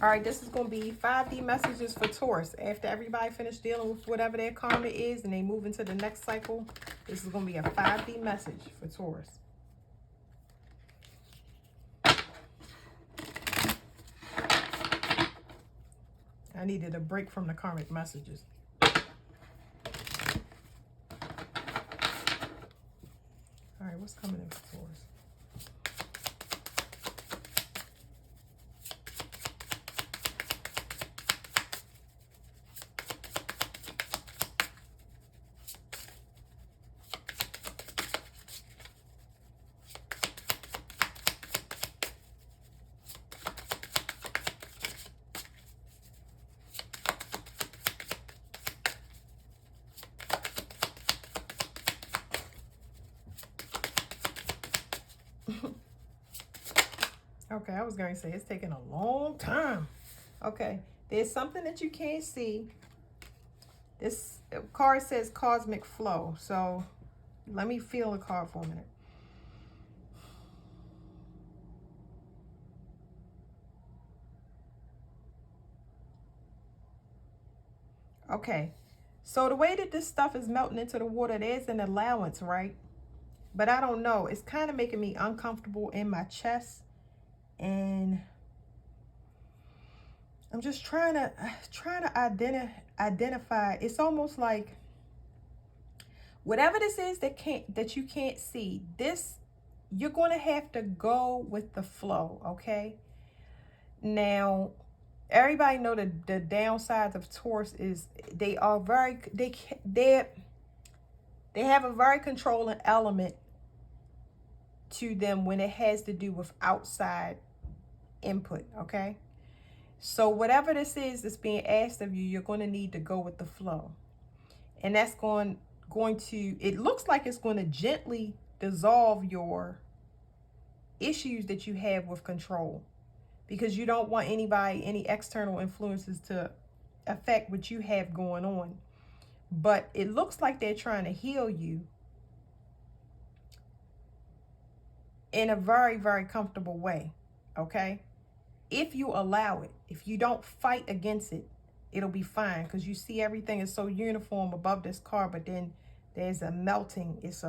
All right, this is going to be 5D messages for Taurus. After everybody finished dealing with whatever their karma is and they move into the next cycle, this is going to be a 5D message for Taurus. I needed a break from the karmic messages. All right, what's coming in for Taurus? Okay, I was going to say it's taking a long time. Okay, there's something that you can't see. This card says cosmic flow. So let me feel the card for a minute. Okay, so the way that this stuff is melting into the water, there's an allowance, right? But I don't know. It's kind of making me uncomfortable in my chest. And I'm just trying to identify. It's almost like whatever this is that you can't see, this, you're going to have to go with the flow, okay? Now, everybody know that the downsides of Taurus is they have a very controlling element to them when it has to do with outside input, okay? So whatever this is that's being asked of you, you're going to need to go with the flow. And that's going to, it looks like it's going to gently dissolve your issues that you have with control, because you don't want any external influences to affect what you have going on. But it looks like they're trying to heal you in a very, very comfortable way, okay? If you allow it, if you don't fight against it, it'll be fine, because you see everything is so uniform above this card, but then there's a melting. It's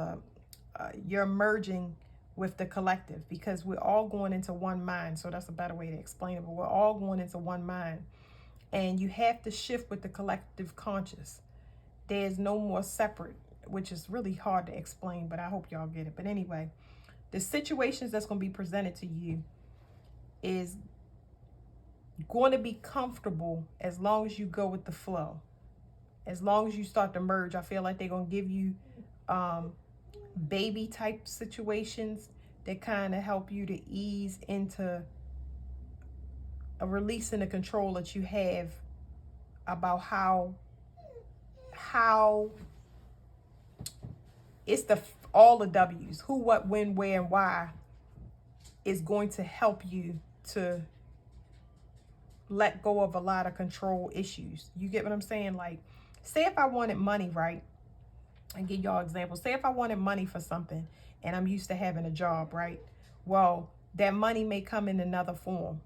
you're merging with the collective, because we're all going into one mind. So that's a better way to explain it, but we're all going into one mind, and you have to shift with the collective conscious. There's no more separate, which is really hard to explain, but I hope y'all get it. But anyway, the situations that's going to be presented to you is going to be comfortable as long as you go with the flow. As long as you start to merge, I feel like they're going to give you baby type situations that kind of help you to ease into a releasing the control that you have about how it's all the W's, who, what, when, where, and why, is going to help you to let go of a lot of control issues. You get what I'm saying? Like, say if I wanted money, right? And give y'all examples. Say if I wanted money for something and I'm used to having a job, right? Well, that money may come in another form.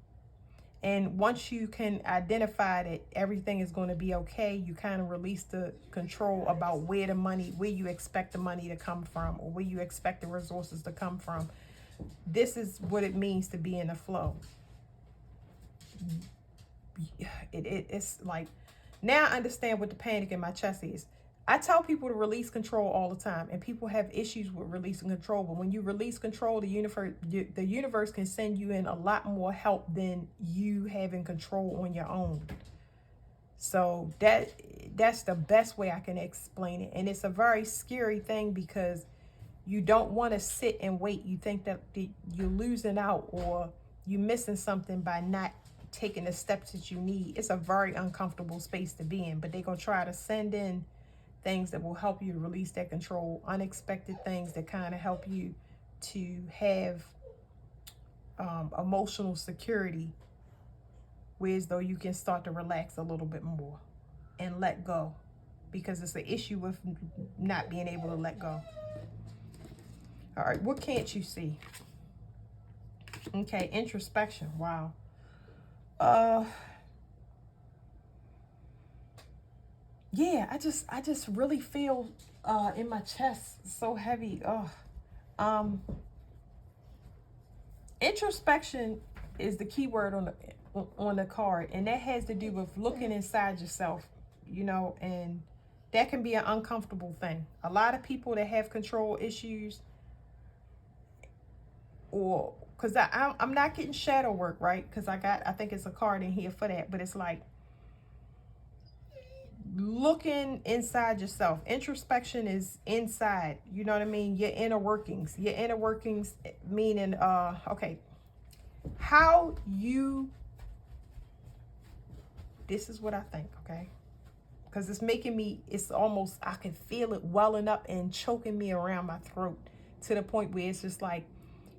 And once you can identify that everything is going to be okay, you kind of release the control about where you expect the money to come from, or where you expect the resources to come from. This is what it means to be in the flow. It's like, now I understand what the panic in my chest is. I tell people to release control all the time, and people have issues with releasing control. But when you release control, the universe can send you in a lot more help than you having control on your own. So that's the best way I can explain it. And it's a very scary thing, because you don't want to sit and wait. You think that you're losing out, or you're missing something by not taking the steps that you need. It's a very uncomfortable space to be in, but they're going to try to send in things that will help you release that control, unexpected things that kind of help you to have emotional security, whereas though you can start to relax a little bit more and let go, because it's an issue with not being able to let go. All right, what can't you see? Okay, introspection. Wow. Uh, yeah, I just really feel in my chest so heavy. Oh, um, introspection is the key word on the card, and that has to do with looking inside yourself, and that can be an uncomfortable thing. A lot of people that have control issues, or because I'm not getting shadow work, right? Because I think it's a card in here for that, but it's like looking inside yourself. Introspection is inside, you know what I mean? Your inner workings meaning okay, how you, this is what I think, okay? Because it's making me, it's almost, I can feel it welling up and choking me around my throat, to the point where it's just like,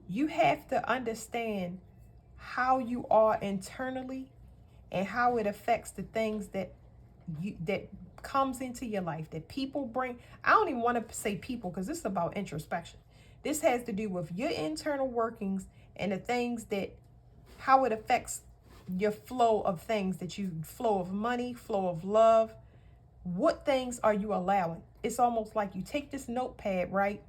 you have to understand how you are internally and how it affects the things that comes into your life, that people bring. I don't even want to say people, because this is about introspection. This has to do with your internal workings and the things that, how it affects your flow of things, that you flow of money, flow of love. What things are you allowing? It's almost like you take this notepad, right,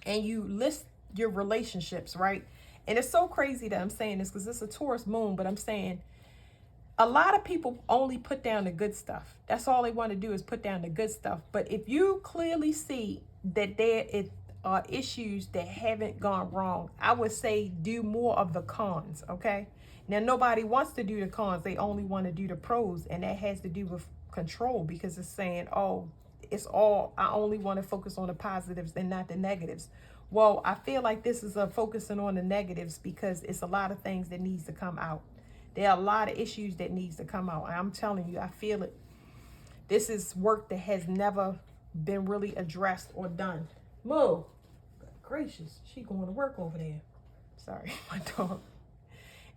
and you list your relationships, right? And it's so crazy that I'm saying this because it's a Taurus moon, but I'm saying a lot of people only put down the good stuff. That's all they want to do, is put down the good stuff. But if you clearly see that there are issues that haven't gone wrong, I would say do more of the cons, okay? Now, nobody wants to do the cons. They only want to do the pros, and that has to do with control, because it's saying, oh, it's all, I only want to focus on the positives and not the negatives. Well, I feel like this is a focusing on the negatives because it's a lot of things that needs to come out. There are a lot of issues that needs to come out. I'm telling you, I feel it. This is work that has never been really addressed or done. Moo. Gracious, she going to work over there. Sorry, my dog.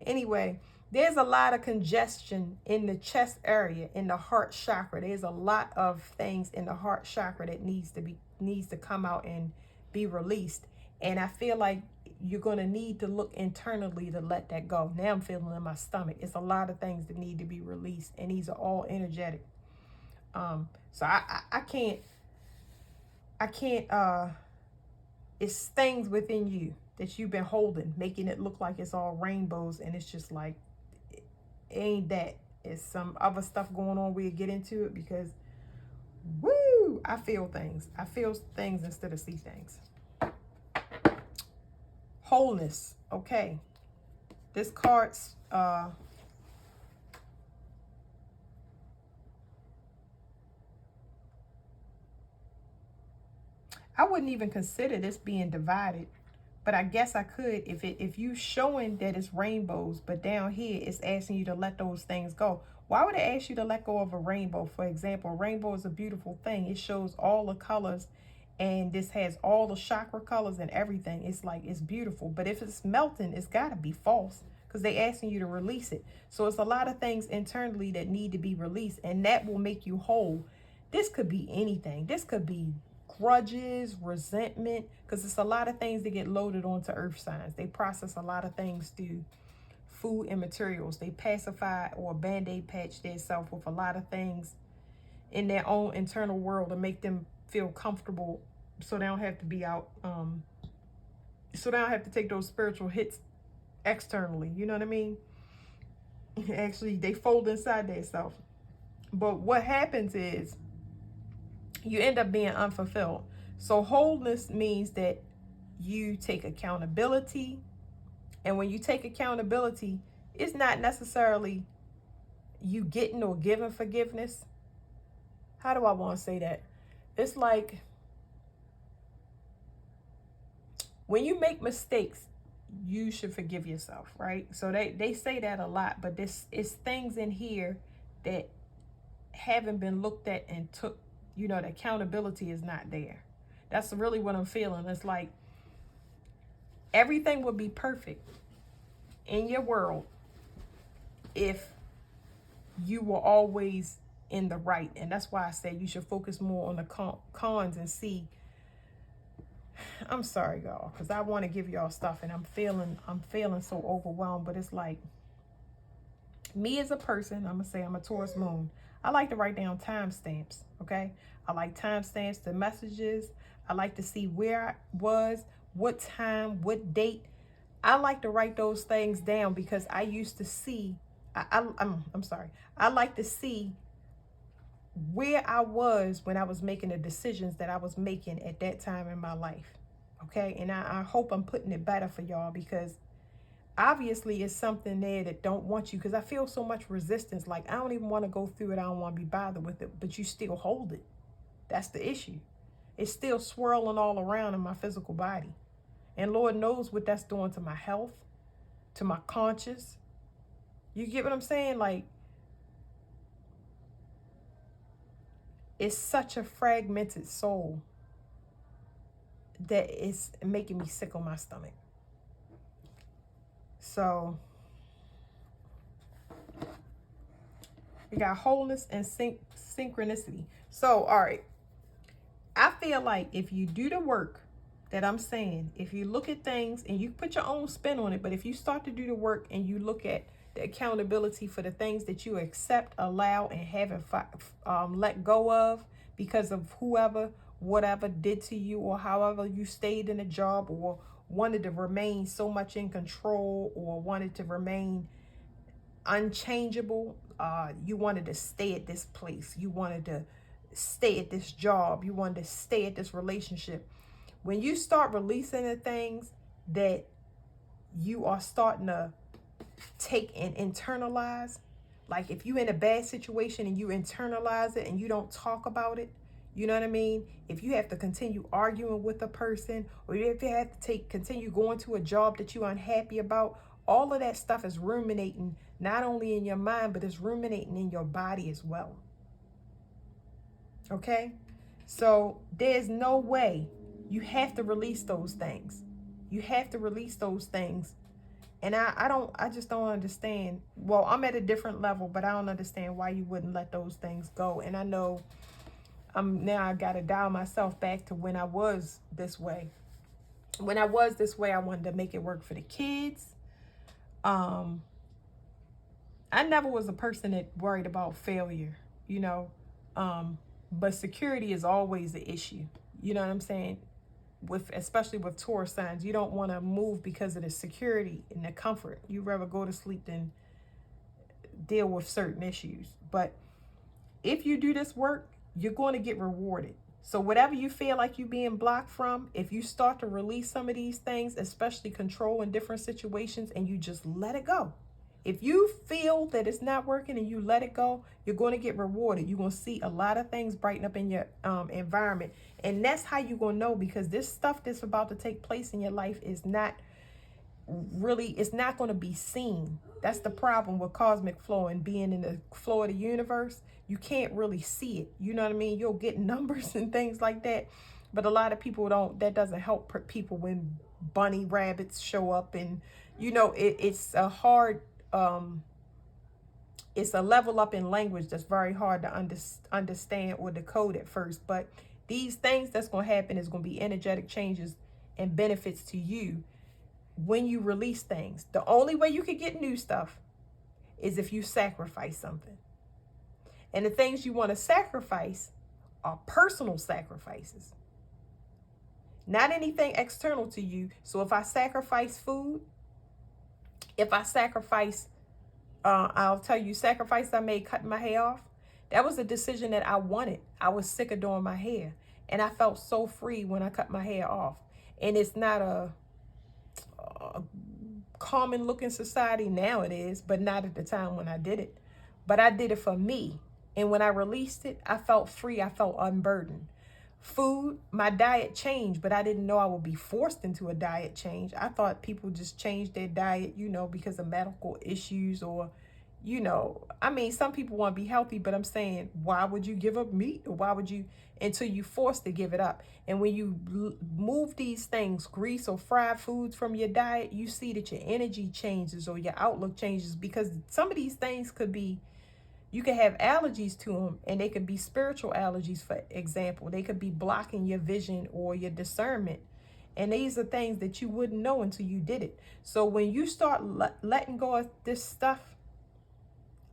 Anyway, there's a lot of congestion in the chest area, in the heart chakra. There's a lot of things in the heart chakra that needs to come out and be released. And I feel like you're going to need to look internally to let that go. Now I'm feeling in my stomach. It's a lot of things that need to be released, and these are all energetic. So I can't it's things within you that you've been holding, making it look like it's all rainbows, and it's just like, it ain't that. It's some other stuff going on. We'll get into it because, woo, I feel things. I feel things instead of see things. Wholeness. Okay. This card's, I wouldn't even consider this being divided. But I guess I could if you showing that it's rainbows, but down here it's asking you to let those things go. Why would it ask you to let go of a rainbow? For example, a rainbow is a beautiful thing. It shows all the colors, and this has all the chakra colors and everything. It's like, it's beautiful. But if it's melting, it's got to be false, because they asking you to release it. So it's a lot of things internally that need to be released, and that will make you whole. This could be anything. This could be grudges, resentment, because it's a lot of things that get loaded onto earth signs. They process a lot of things through food and materials. They pacify or band-aid patch themselves with a lot of things in their own internal world to make them feel comfortable, so they don't have to be out, so they don't have to take those spiritual hits externally, you know what I mean? Actually, they fold inside themselves. But what happens is you end up being unfulfilled. So wholeness means that you take accountability. And when you take accountability, it's not necessarily you getting or giving forgiveness. How do I want to say that? It's like when you make mistakes, you should forgive yourself, right? So they say that a lot, but this is things in here that haven't been looked at and took, the accountability is not there. That's really what I'm feeling. It's like everything would be perfect in your world if you were always in the right. And that's why I said you should focus more on the cons and see. I'm sorry, y'all, because I want to give y'all stuff, and I'm feeling so overwhelmed. But it's like, Me as a person, I'm going to say I'm a Taurus moon. I like to write down timestamps, okay? I like timestamps to messages. I like to see where I was, what time, what date. I like to write those things down because I used to see, I'm sorry. I like to see where I was when I was making the decisions that I was making at that time in my life. Okay. And I hope I'm putting it better for y'all, because obviously it's something there that don't want you, because I feel so much resistance. Like, I don't even want to go through it. I don't want to be bothered with it, but you still hold it. That's the issue. It's still swirling all around in my physical body. And Lord knows what that's doing to my health, to my conscience. You get what I'm saying? Like, it's such a fragmented soul that it's making me sick on my stomach. So we got wholeness and synchronicity. So, all right. I feel like if you do the work that I'm saying, if you look at things and you put your own spin on it, but if you start to do the work and you look at the accountability for the things that you accept, allow, and haven't let go of because of whoever, whatever did to you, or however you stayed in a job, or wanted to remain so much in control, or wanted to remain unchangeable. You wanted to stay at this place. You wanted to stay at this job. You wanted to stay at this relationship. When you start releasing the things that you are starting to take and internalize, like if you're in a bad situation and you internalize it and you don't talk about it, you know what I mean? If you have to continue arguing with a person, or if you have to continue going to a job that you're unhappy about, all of that stuff is ruminating not only in your mind, but it's ruminating in your body as well. Okay? So there's no way. You have to release those things. You have to release those things. And I just don't understand. Well, I'm at a different level, but I don't understand why you wouldn't let those things go. And I know now I got to dial myself back to when I was this way. When I was this way, I wanted to make it work for the kids. I never was a person that worried about failure, you know. But security is always the issue. You know what I'm saying? Especially with Taurus signs, you don't want to move because of the security and the comfort. You'd rather go to sleep than deal with certain issues. But if you do this work, you're going to get rewarded. So whatever you feel like you're being blocked from, if you start to release some of these things, especially control in different situations, and you just let it go. If you feel that it's not working and you let it go, you're going to get rewarded. You're going to see a lot of things brighten up in your environment. And that's how you're going to know, because this stuff that's about to take place in your life is not really, it's not going to be seen. That's the problem with cosmic flow and being in the flow of the universe. You can't really see it. You know what I mean? You'll get numbers and things like that. But a lot of people don't, that doesn't help people when bunny rabbits show up. And, you know, it's a hard, it's a level up in language that's very hard to understand or decode at first. But these things that's going to happen is going to be energetic changes and benefits to you when you release things. The only way you can get new stuff is if you sacrifice something. And the things you want to sacrifice are personal sacrifices, not anything external to you. So if I sacrifice food, if I sacrifice, I'll tell you, sacrifice I made cutting my hair off, that was a decision that I wanted. I was sick of doing my hair, and I felt so free when I cut my hair off. And it's not a common looking society now, it is, but not at the time when I did it. But I did it for me. And when I released it, I felt free. I felt unburdened. Food, my diet changed, but I didn't know I would be forced into a diet change. I thought people just changed their diet, you know, because of medical issues, or, you know, I mean, some people want to be healthy, but I'm saying, why would you give up meat? Or why would you, until you forced to give it up? And when you move these things, grease or fried foods from your diet, you see that your energy changes or your outlook changes, because some of these things could be, you can have allergies to them, and they could be spiritual allergies, for example. They could be blocking your vision or your discernment. And these are things that you wouldn't know until you did it. So when you start letting go of this stuff,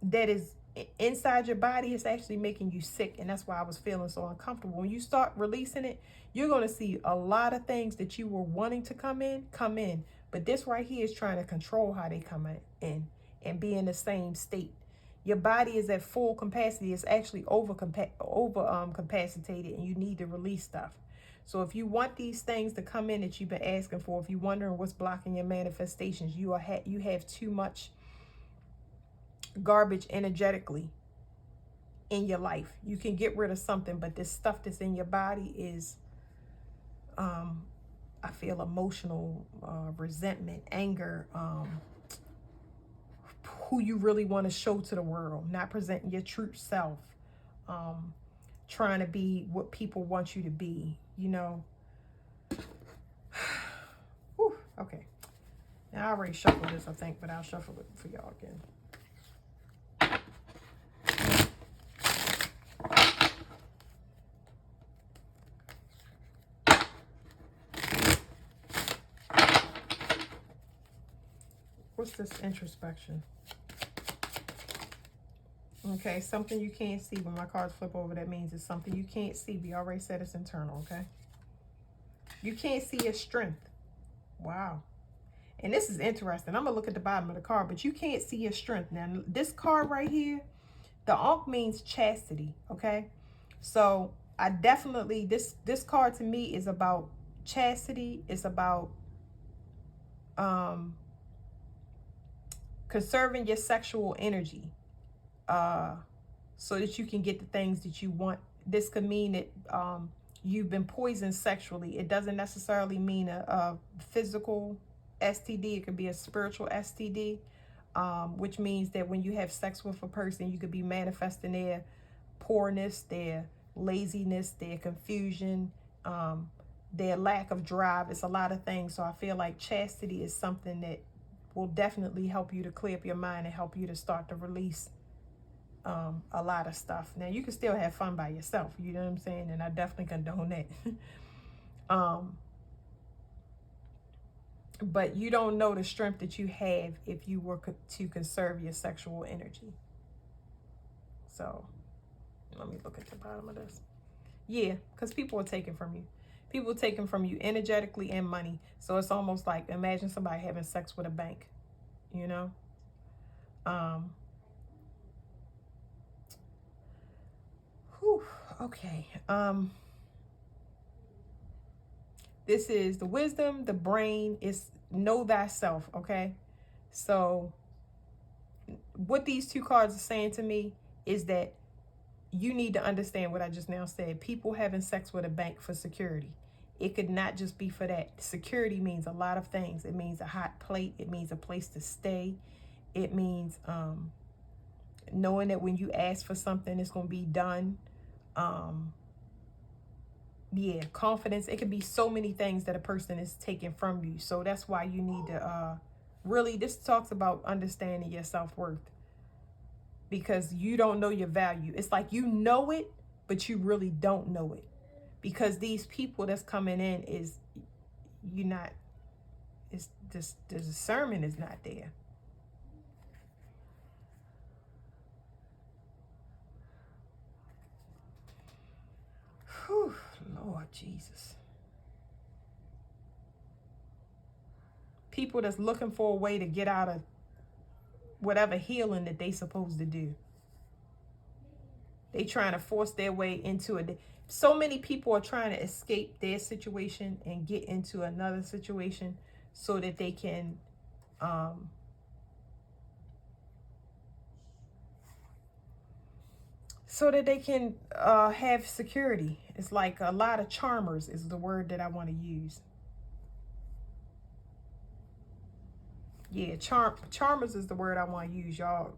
that is inside your body is actually making you sick. And that's why I was feeling so uncomfortable. When you start releasing it, you're going to see a lot of things that you were wanting to come in. But this right here is trying to control how they come in and be in the same state. Your body is at full capacity. It's actually over capacitated, and you need to release stuff. So if you want these things to come in that you've been asking for, if you're wondering what's blocking your manifestations, you have too much garbage energetically in your life. You can get rid of something, but this stuff that's in your body is, I feel emotional, resentment, anger, who you really want to show to the world, not presenting your true self, trying to be what people want you to be, you know. Whew, okay. Now I already shuffled this, I think, but I'll shuffle it for y'all again. What's this introspection? Okay, something you can't see. When my cards flip over, that means it's something you can't see. We already said it's internal, okay? You can't see your strength. Wow. And this is interesting. I'm going to look at the bottom of the card, but you can't see your strength. Now, this card right here, the Ankh means chastity, okay? So, I definitely, this card to me is about chastity. It's about conserving your sexual energy so that you can get the things that you want. This could mean that you've been poisoned sexually. It doesn't necessarily mean a physical STD. It could be a spiritual STD, which means that when you have sex with a person, you could be manifesting their poorness, their laziness, their confusion, their lack of drive. It's a lot of things. So I feel like chastity is something that will definitely help you to clear up your mind and help you to start to release a lot of stuff. Now, you can still have fun by yourself, you know what I'm saying? And I definitely condone that. But you don't know the strength that you have if you were to conserve your sexual energy. So, let me look at the bottom of this. Yeah, because people are taking from you. People are taking from you energetically and money. So it's almost like, imagine somebody having sex with a bank, you know? Whew, okay. This is the wisdom, the brain, is know thyself, okay? So what these two cards are saying to me is that you need to understand what I just now said. People having sex with a bank for security. It could not just be for that. Security means a lot of things. It means a hot plate. It means a place to stay. It means knowing that when you ask for something, it's going to be done. Yeah, confidence. It could be so many things that a person is taking from you. So that's why you need to really, this talks about understanding your self-worth, because you don't know your value. It's like you know it, but you really don't know it, because these people that's coming in is, you're not, it's just, the discernment is not there. Whew, Lord Jesus. People that's looking for a way to get out of whatever healing that they supposed to do. They trying to force their way into it. So many people are trying to escape their situation and get into another situation so that they can have security. It's like a lot of charmers is the word that I want to use. Yeah, charmers is the word I want to use. Y'all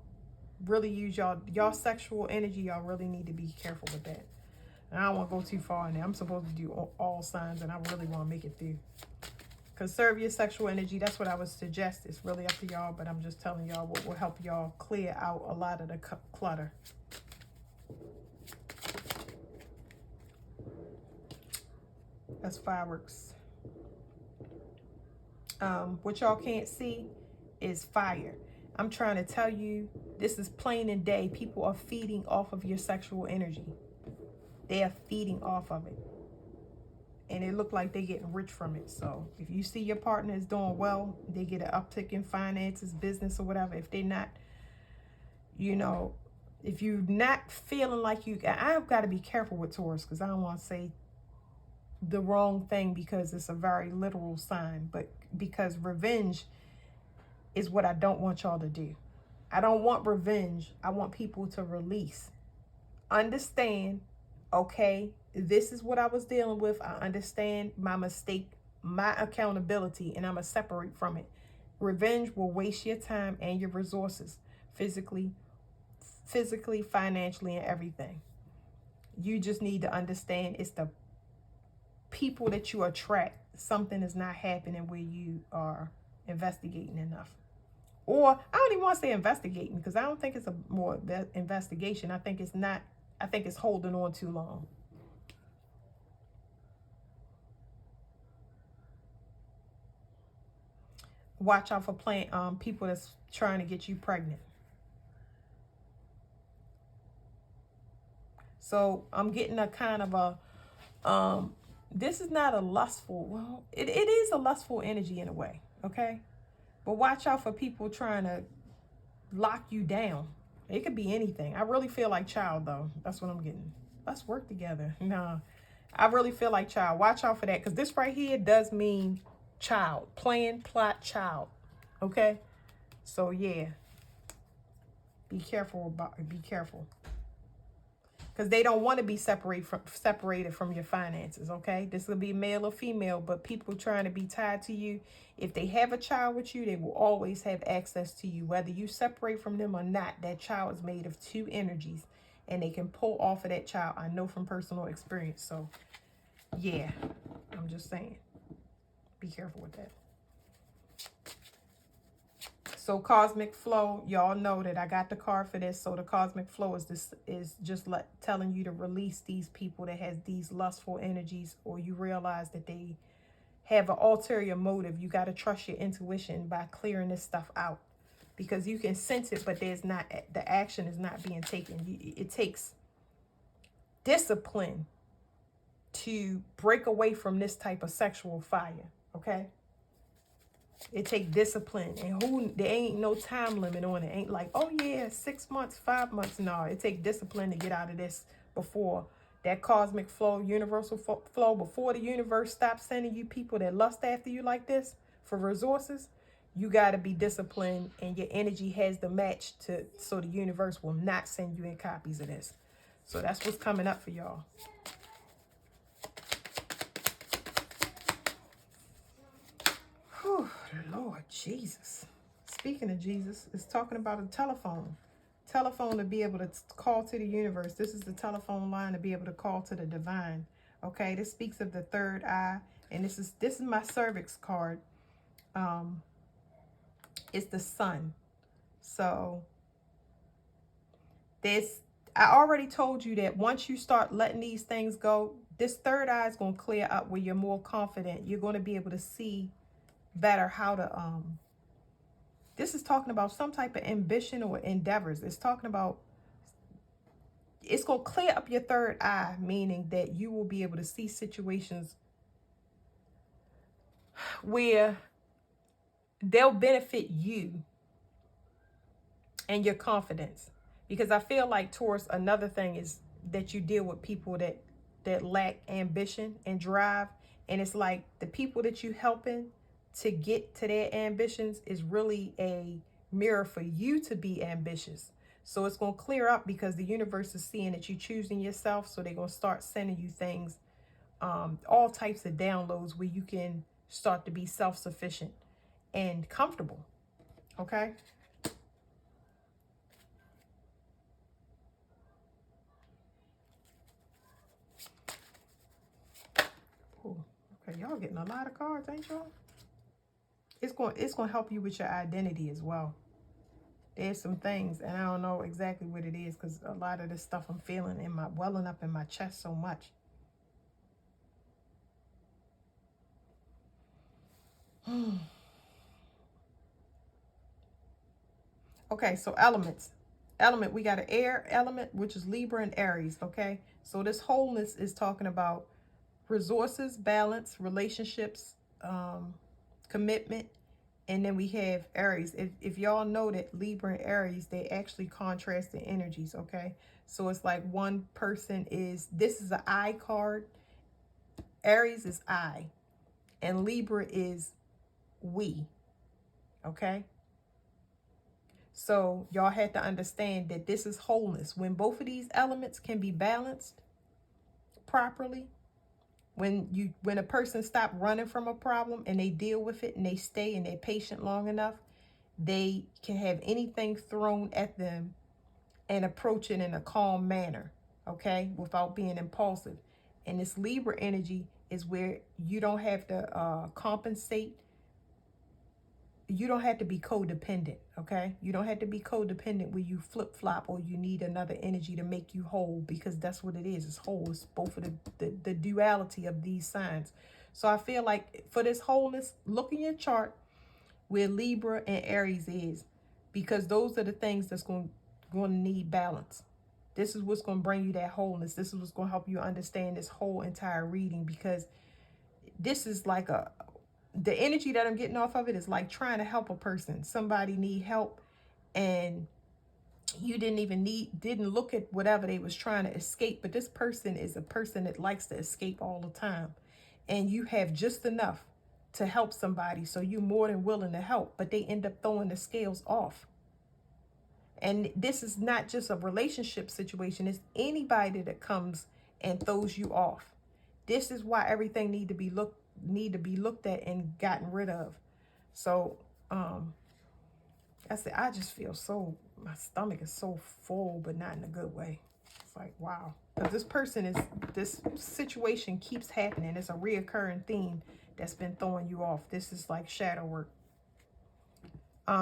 really use y'all sexual energy. Y'all really need to be careful with that. And I don't want to go too far in there. I'm supposed to do all signs, and I really want to make it through. Conserve your sexual energy. That's what I would suggest. It's really up to y'all, but I'm just telling y'all what will help y'all clear out a lot of the clutter. That's fireworks. What y'all can't see is fire. I'm trying to tell you, this is plain and day. People are feeding off of your sexual energy. They are feeding off of it. And it look like they're getting rich from it. So if you see your partner is doing well, they get an uptick in finances, business, or whatever. If they're not, you know, if you're not feeling like you, I've got to be careful with Taurus because I don't want to say the wrong thing because it's a very literal sign, but because revenge is what I don't want y'all to do. I don't want revenge. I want people to release. Understand, okay, this is what I was dealing with. I understand my mistake, my accountability, and I'm going to separate from it. Revenge will waste your time and your resources, physically, financially, and everything. You just need to understand it's the people that you attract. Something is not happening where you are investigating enough. Or I don't even want to say investigating because I don't think it's a more investigation. I think it's not. I think it's holding on too long. Watch out for people that's trying to get you pregnant. So I'm getting a kind of a this is not a lustful, well, it is a lustful energy in a way, okay? But watch out for people trying to lock you down. It could be anything. I really feel like child though. That's what I'm getting. Let's work together. No, I really feel like child. Watch out for that because this right here does mean child. Plan, plot, child. Okay? So yeah, be careful. Because they don't want to be separated from your finances, okay? This will be male or female, but people trying to be tied to you, if they have a child with you, they will always have access to you. Whether you separate from them or not, that child is made of two energies, and they can pull off of that child. I know from personal experience. So, yeah, I'm just saying, be careful with that. So cosmic flow, y'all know that I got the card for this. So the cosmic flow is just telling you to release these people that has these lustful energies, or you realize that they have an ulterior motive. You got to trust your intuition by clearing this stuff out, because you can sense it, but the action is not being taken. It takes discipline to break away from this type of sexual fire, okay? It take discipline, and there ain't no time limit on it. Ain't like, oh yeah, 6 months, 5 months. No, it take discipline to get out of this before that cosmic flow, universal flow, before the universe stops sending you people that lust after you like this for resources. You got to be disciplined, and your energy has the match so the universe will not send you in copies of this. So that's what's coming up for y'all. Whew, Lord Jesus. Speaking of Jesus, it's talking about a telephone. Telephone to be able to call to the universe. This is the telephone line to be able to call to the divine. Okay, this speaks of the third eye. And this is my cervix card. It's the sun. So I already told you that once you start letting these things go, this third eye is going to clear up where you're more confident. You're going to be able to see better how to this is talking about some type of ambition or endeavors. It's talking about, it's going to clear up your third eye, meaning that you will be able to see situations where they'll benefit you and your confidence. Because I feel like, Taurus, another thing is that you deal with people that lack ambition and drive. And it's like the people that you helping to get to their ambitions is really a mirror for you to be ambitious. So it's going to clear up because the universe is seeing that you're choosing yourself. So they're going to start sending you things, all types of downloads where you can start to be self-sufficient and comfortable. Okay. Ooh, okay, y'all getting a lot of cards, ain't y'all? It's going to help you with your identity as well. There's some things, and I don't know exactly what it is because a lot of this stuff I'm feeling welling up in my chest so much. Okay, so elements. Element, we got an air element, which is Libra and Aries, okay? So this wholeness is talking about resources, balance, relationships, commitment, and then we have Aries. If y'all know that Libra and Aries, they actually contrast in energies, okay? So it's like one person is, this is an I card, Aries is I, and Libra is we, okay? So y'all had to understand that this is wholeness. When both of these elements can be balanced properly, when a person stop running from a problem and they deal with it and they stay and they're patient long enough, they can have anything thrown at them and approach it in a calm manner, okay, without being impulsive. And this Libra energy is where you don't have to compensate. You don't have to be codependent, okay? You don't have to be codependent where you flip-flop or you need another energy to make you whole, because that's what it is. It's whole. It's both of the duality of these signs. So I feel like for this wholeness, look in your chart where Libra and Aries is, because those are the things that's going to need balance. This is what's going to bring you that wholeness. This is what's going to help you understand this whole entire reading, because this is like the energy that I'm getting off of it is like trying to help a person. Somebody need help and you didn't look at whatever they was trying to escape. But this person is a person that likes to escape all the time. And you have just enough to help somebody. So you're more than willing to help, but they end up throwing the scales off. And this is not just a relationship situation. It's anybody that comes and throws you off. This is why everything need to be looked at and gotten rid of. So I said, I just feel so, my stomach is so full, but not in a good way. It's like, wow. Because this situation keeps happening. It's a reoccurring theme that's been throwing you off. This is like shadow work.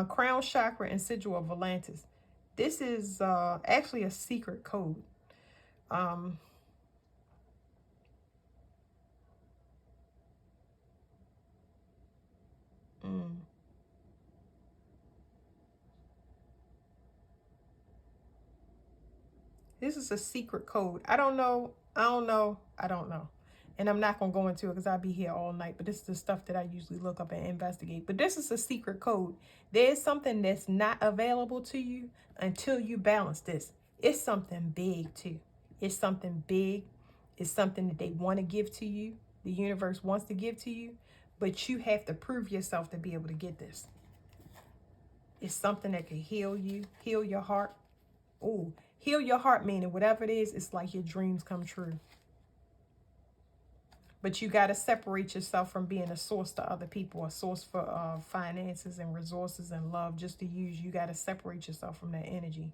Crown chakra and sigil of Volantis. This is actually a secret code. Um, mm, this is a secret code. I don't know. I don't know. I don't know. And I'm not going to go into it because I'll be here all night. But this is the stuff that I usually look up and investigate. But this is a secret code. There's something that's not available to you until you balance this. It's something big too. It's something big. It's something that they want to give to you. The universe wants to give to you. But you have to prove yourself to be able to get this. It's something that can heal you, heal your heart. Oh, heal your heart, meaning whatever it is, it's like your dreams come true. But you got to separate yourself from being a source to other people, a source for finances and resources and love just to use. You got to separate yourself from that energy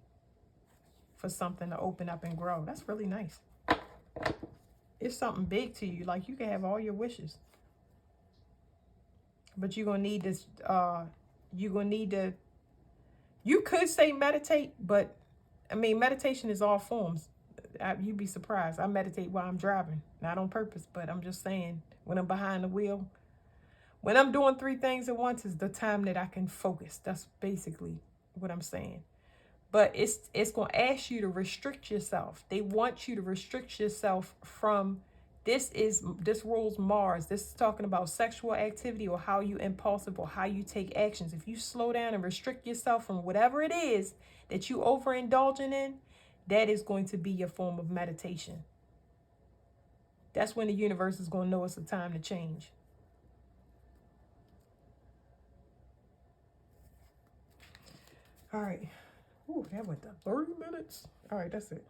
for something to open up and grow. That's really nice. It's something big to you. Like you can have all your wishes. But you're going to need this. You're going to need to. You could say meditate, but I mean, meditation is all forms. You'd be surprised. I meditate while I'm driving, not on purpose, but I'm just saying when I'm behind the wheel, when I'm doing 3 things at once is the time that I can focus. That's basically what I'm saying. But it's going to ask you to restrict yourself. They want you to restrict yourself from this rules Mars. This is talking about sexual activity or how you impulsive or how you take actions. If you slow down and restrict yourself from whatever it is that you overindulging in, that is going to be your form of meditation. That's when the universe is going to know it's a time to change. All right. Ooh, that went to 30 minutes. All right, that's it.